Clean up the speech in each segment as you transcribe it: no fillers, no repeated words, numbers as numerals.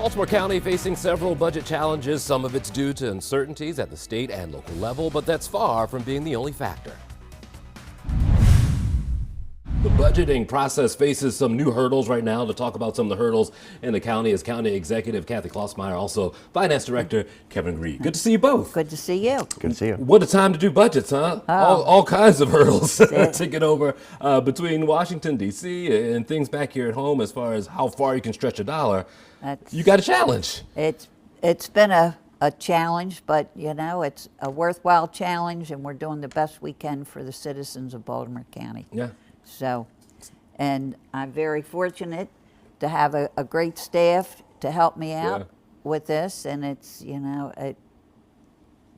Baltimore County facing several budget challenges. Some of it's due to uncertainties at the state and local level, but that's far from being the only factor. The budgeting process faces some new hurdles right now. To talk about some of the hurdles in the county is County Executive Kathy Klossmeyer, also Finance Director Kevin Reed. Good to see you both. Good to see you. Good to see you. What a time to do budgets, huh? All kinds of hurdles to get over between Washington, D.C. and things back here at home as far as how far you can stretch a dollar. You got a challenge. It's been a challenge, but you know, it's a worthwhile challenge, and we're doing the best we can for the citizens of Baltimore County. Yeah. So, and I'm very fortunate to have a great staff to help me out with this, and it's, you know,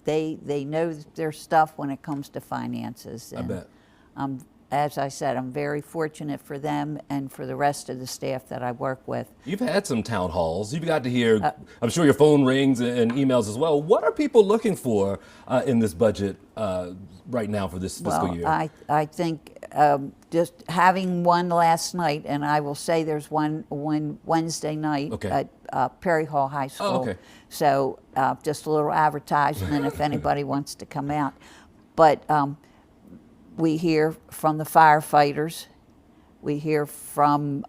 they know their stuff when it comes to finances. And I bet. As I said, I'm very fortunate for them and for the rest of the staff that I work with. You've had some town halls. You've got to hear, I'm sure your phone rings and emails as well. What are people looking for in this budget right now for this fiscal year? I think just having one last night, and I will say there's one Wednesday night at Perry Hall High School. Oh, okay. So just a little advertisement if anybody wants to come out. But we hear from the firefighters, we hear from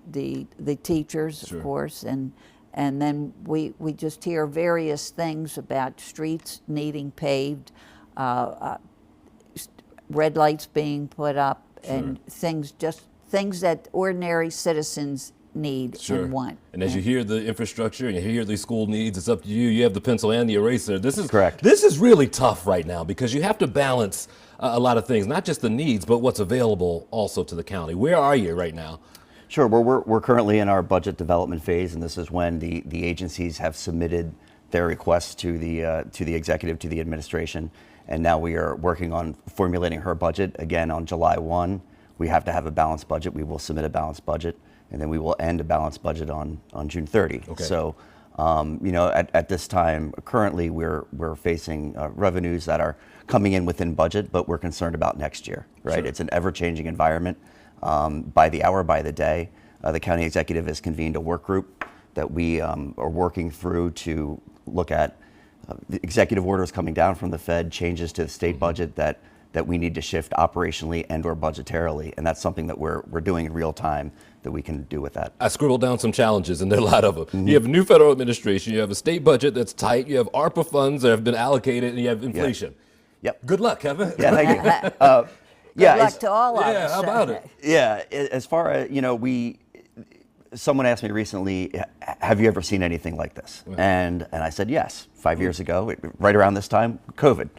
the teachers, of course, and then we just hear various things about streets needing paved, red lights being put up, and things that ordinary citizens need and want. And as you hear the infrastructure and you hear the school needs, it's up to you. You have the pencil and the eraser. This is correct. This is really tough right now because you have to balance a lot of things, not just the needs, but what's available also to the county. Where are you right now? Sure. We're currently in our budget development phase, and this is when the agencies have submitted their requests to the executive, to the administration, and now we are working on formulating her budget. Again, on July 1, we have to have a balanced budget. We will submit a balanced budget, and then we will end a balanced budget on June 30. Okay. So, you know, at this time, currently we're facing revenues that are coming in within budget, but we're concerned about next year, right? Sure. It's an ever-changing environment. By the hour, by the day, the county executive has convened a work group that we are working through to look at the executive orders coming down from the Fed, changes to the state budget that we need to shift operationally and or budgetarily, and that's something that we're doing in real time that we can do with that. I scribbled down some challenges, and there are a lot of them. You have a new federal administration, you have a state budget that's tight, you have ARPA funds that have been allocated, and you have inflation. Yep. Good luck, Kevin. Yeah, thank you. Good luck to all of us. Yeah, how about it? Yeah, as far as, you know, someone asked me recently, have you ever seen anything like this? And I said, yes, 5 years ago, right around this time, COVID.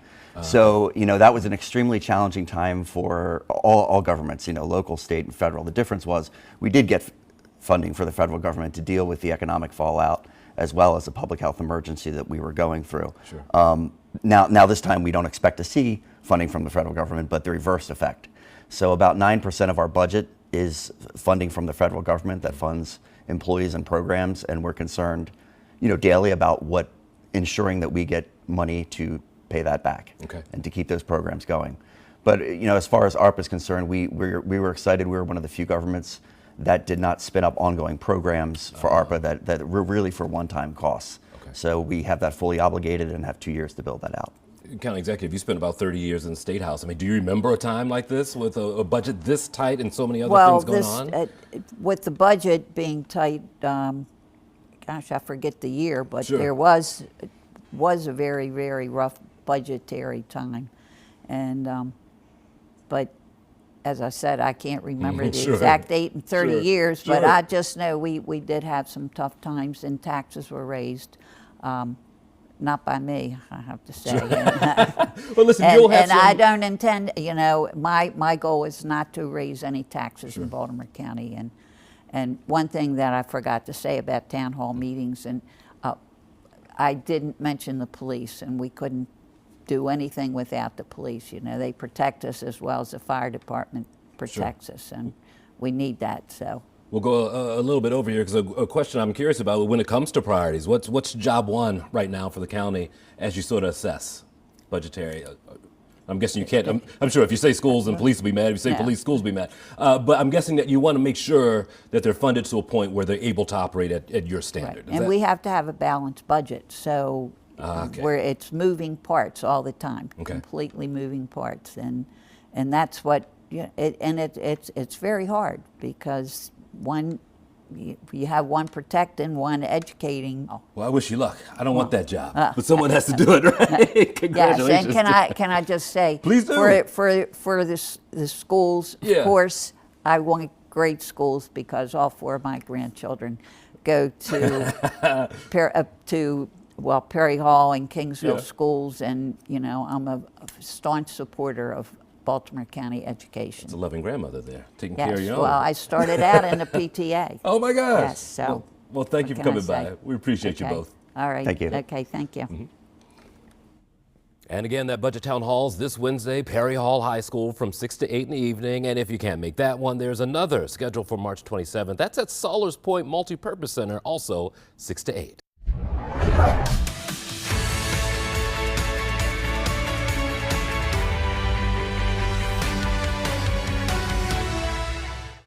So, you know, that was an extremely challenging time for all governments, you know, local, state, and federal. The difference was we did get funding for the federal government to deal with the economic fallout as well as the public health emergency that we were going through. Sure. Now this time we don't expect to see funding from the federal government, but the reverse effect. So about 9% of our budget is funding from the federal government that funds employees and programs, and we're concerned, you know, daily about ensuring that we get money to pay that back and to keep those programs going. But you know, as far as ARPA is concerned, we were excited. We were one of the few governments that did not spin up ongoing programs for ARPA that were really for one-time costs. So we have that fully obligated and have 2 years to build that out. County Executive, you spent about 30 years in the State House. I mean, do you remember a time like this with a budget this tight and so many other things going on? With the budget being tight, gosh, I forget the year, but there was a very, very rough budgetary time. And, but as I said, I can't remember the exact date in 30 years, but I just know we did have some tough times and taxes were raised. Not by me, I have to say. Well, listen, you'll have and I don't intend, you know, my goal is not to raise any taxes in Baltimore County. And one thing that I forgot to say about town hall meetings, and I didn't mention the police, and we couldn't do anything without the police. You know, they protect us as well as the fire department protects us, and we need that. So. We'll go a little bit over here because a question I'm curious about when it comes to priorities. What's job one right now for the county as you sort of assess budgetary I'm guessing you can't. I'm sure if you say schools, then police will be mad. If you say No. police, schools will be mad. But I'm guessing that you want to make sure that they're funded to a point where they're able to operate at your standard. Right. And we have to have a balanced budget, so Okay. where it's moving parts all the time, Okay. completely moving parts, and that's what it's very hard because you have one protecting, one educating. Well, I wish you luck. I don't want that job, but someone has to do it, right? Yes, Congratulations. and can I just say, Please do. For the schools, Yeah. of course, I want great schools because all 4 of my grandchildren go to Perry Hall and Kingsville Yeah. schools, and I'm a staunch supporter of Baltimore County education. It's a loving grandmother there, taking care of Yes, your own. well, I started out in the PTA. Oh my gosh. Yes, so well, thank you what for can I coming by. say? We appreciate you Okay. both. All right. Thank you. Okay, thank you. And again, that Budget Town Hall's this Wednesday, Perry Hall High School from 6 to 8 in the evening. And if you can't make that one, there's another scheduled for March 27th. That's at Sollers Point Multipurpose Center, also 6 to 8.